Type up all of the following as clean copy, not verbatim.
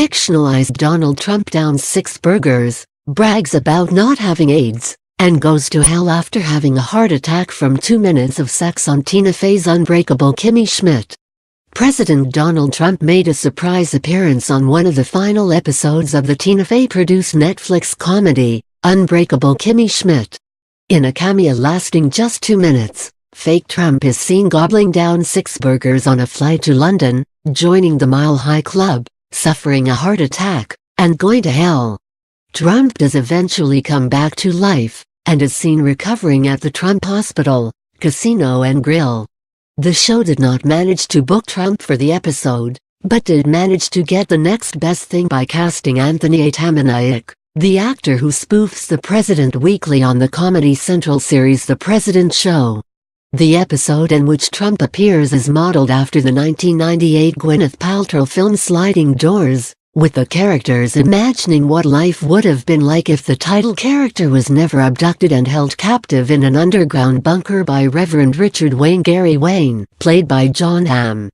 fictionalized Donald Trump downs 6 burgers, brags about not having AIDS, and goes to hell after having a heart attack from 2 minutes of sex on Tina Fey's Unbreakable Kimmy Schmidt. President Donald Trump made a surprise appearance on one of the final episodes of the Tina Fey-produced Netflix comedy, Unbreakable Kimmy Schmidt. In a cameo lasting just 2 minutes, fake Trump is seen gobbling down 6 burgers on a flight to London, joining the Mile High Club, suffering a heart attack, and going to hell. Trump does eventually come back to life, and is seen recovering at the Trump Hospital, Casino and Grill. The show did not manage to book Trump for the episode, but did manage to get the next best thing by casting Anthony Atamanayik, the actor who spoofs the president weekly on the Comedy Central series The President Show. The episode in which Trump appears is modeled after the 1998 Gwyneth Paltrow film Sliding Doors, with the characters imagining what life would have been like if the title character was never abducted and held captive in an underground bunker by Reverend Richard Wayne. Gary Wayne, played by Jon Hamm.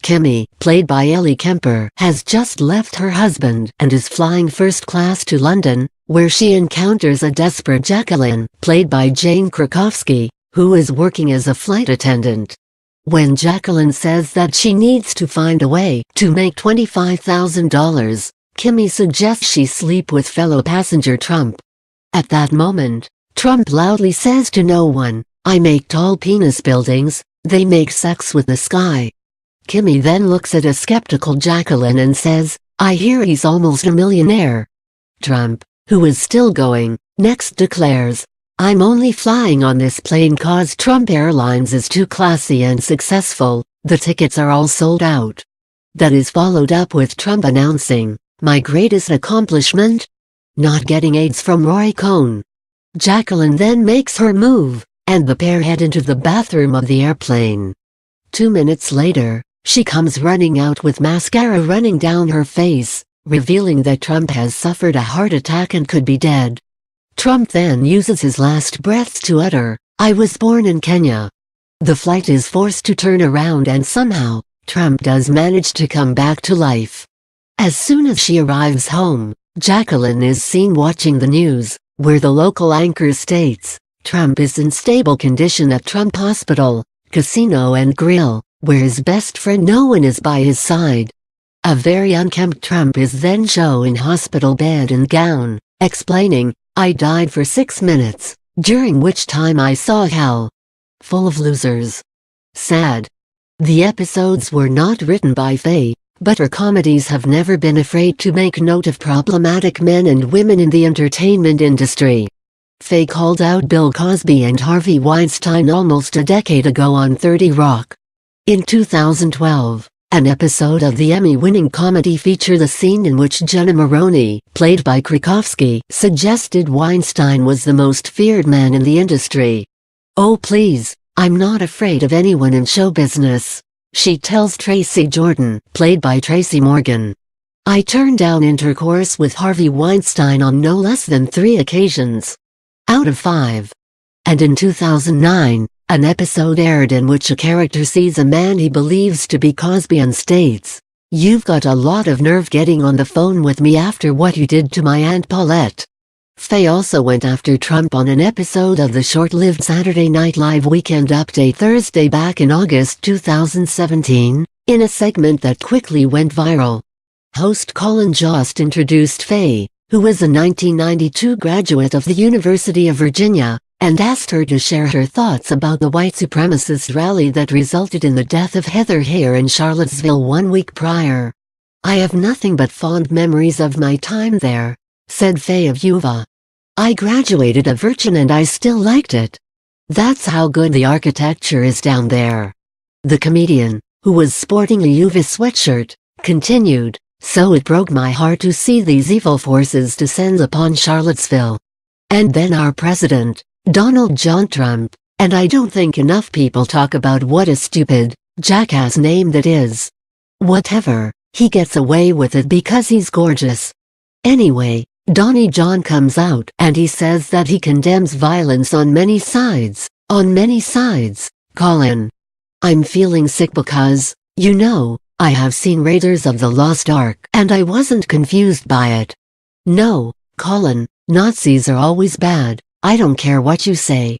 Kimmy, played by Ellie Kemper, has just left her husband and is flying first class to London, where she encounters a desperate Jacqueline, played by Jane Krakowski, who is working as a flight attendant. When Jacqueline says that she needs to find a way to make $25,000, Kimmy suggests she sleep with fellow passenger Trump. At that moment, Trump loudly says to no one, "I make tall penis buildings, they make sex with the sky." Kimmy then looks at a skeptical Jacqueline and says, "I hear he's almost a millionaire." Trump, who is still going, next declares, "I'm only flying on this plane cause Trump Airlines is too classy and successful, the tickets are all sold out." That is followed up with Trump announcing, "My greatest accomplishment? Not getting AIDS from Roy Cohn." Jacqueline then makes her move, and the pair head into the bathroom of the airplane. 2 minutes later, she comes running out with mascara running down her face, revealing that Trump has suffered a heart attack and could be dead. Trump then uses his last breaths to utter, "I was born in Kenya." The flight is forced to turn around and somehow, Trump does manage to come back to life. As soon as she arrives home, Jacqueline is seen watching the news, where the local anchor states, Trump is in stable condition at Trump Hospital, Casino and Grill, where his best friend no one is by his side. A very unkempt Trump is then shown in hospital bed and gown, explaining, "I died for 6 minutes, during which time I saw hell. Full of losers." Sad. The episodes were not written by Fey, but her comedies have never been afraid to make note of problematic men and women in the entertainment industry. Fey called out Bill Cosby and Harvey Weinstein almost a decade ago on 30 Rock. In 2012, an episode of the Emmy-winning comedy featured a scene in which Jenna Maroney, played by Krakowski, suggested Weinstein was the most feared man in the industry. "Oh please, I'm not afraid of anyone in show business," she tells Tracy Jordan, played by Tracy Morgan. "I turned down intercourse with Harvey Weinstein on no less than 3 occasions. Out of 5. And in 2009, an episode aired in which a character sees a man he believes to be Cosby and states, "You've got a lot of nerve getting on the phone with me after what you did to my Aunt Paulette." Fey also went after Trump on an episode of the short-lived Saturday Night Live Weekend Update Thursday back in August 2017, in a segment that quickly went viral. Host Colin Jost introduced Fey, who was a 1992 graduate of the University of Virginia, and asked her to share her thoughts about the white supremacist rally that resulted in the death of Heather Heyer in Charlottesville 1 week prior. "I have nothing but fond memories of my time there," said Fey of UVA. "I graduated a virgin and I still liked it. That's how good the architecture is down there." The comedian, who was sporting a UVA sweatshirt, continued, "So it broke my heart to see these evil forces descend upon Charlottesville. And then our president, Donald John Trump, and I don't think enough people talk about what a stupid, jackass name that is. Whatever, he gets away with it because he's gorgeous. Anyway, Donnie John comes out and he says that he condemns violence on many sides, Colin. I'm feeling sick because, you know, I have seen Raiders of the Lost Ark, and I wasn't confused by it. No, Colin, Nazis are always bad, I don't care what you say.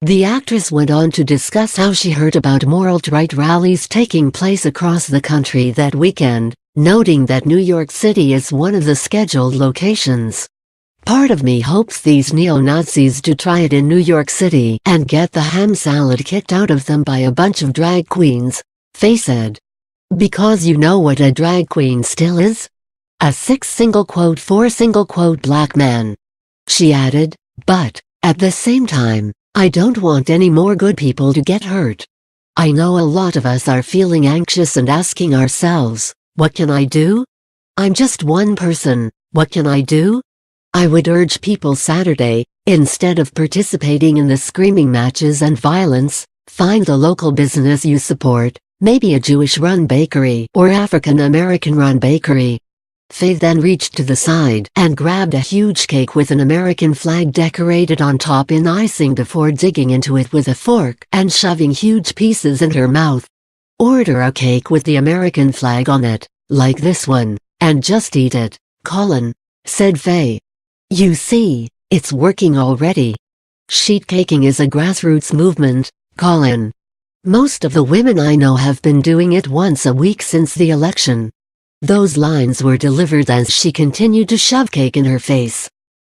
The actress went on to discuss how she heard about more alt-right rallies taking place across the country that weekend, noting that New York City is one of the scheduled locations. Part of me hopes these neo-Nazis do try it in New York City and get the ham salad kicked out of them by a bunch of drag queens, Faye said. Because you know what a drag queen still is? A 6 black man. She added, but, at the same time, I don't want any more good people to get hurt. I know a lot of us are feeling anxious and asking ourselves, what can I do? I'm just one person, what can I do? I would urge people Saturday, instead of participating in the screaming matches and violence, find a local business you support, maybe a Jewish-run bakery or African-American-run bakery. Faye then reached to the side and grabbed a huge cake with an American flag decorated on top in icing before digging into it with a fork and shoving huge pieces in her mouth. Order a cake with the American flag on it, like this one, and just eat it, Colin, said Faye. You see, it's working already. Sheet caking is a grassroots movement, Colin. Most of the women I know have been doing it once a week since the election. Those lines were delivered as she continued to shove cake in her face.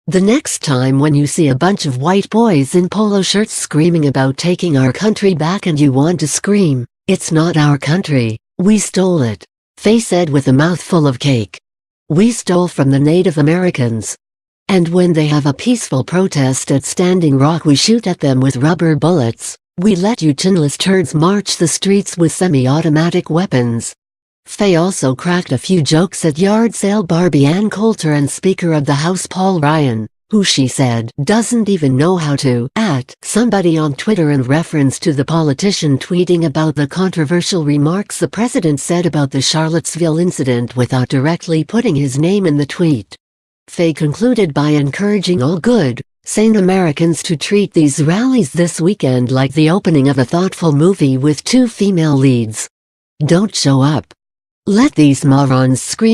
The next time when you see a bunch of white boys in polo shirts screaming about taking our country back and you want to scream, it's not our country, we stole it, Faye said with a mouthful of cake. We stole from the Native Americans. And when they have a peaceful protest at Standing Rock we shoot at them with rubber bullets, we let you chinless turds march the streets with semi-automatic weapons. Faye also cracked a few jokes at yard sale Barbie Ann Coulter and Speaker of the House Paul Ryan, who she said doesn't even know how to at somebody on Twitter in reference to the politician tweeting about the controversial remarks the president said about the Charlottesville incident without directly putting his name in the tweet. Faye concluded by encouraging all good, sane Americans to treat these rallies this weekend like the opening of a thoughtful movie with 2 female leads. Don't show up. Let these morons scream.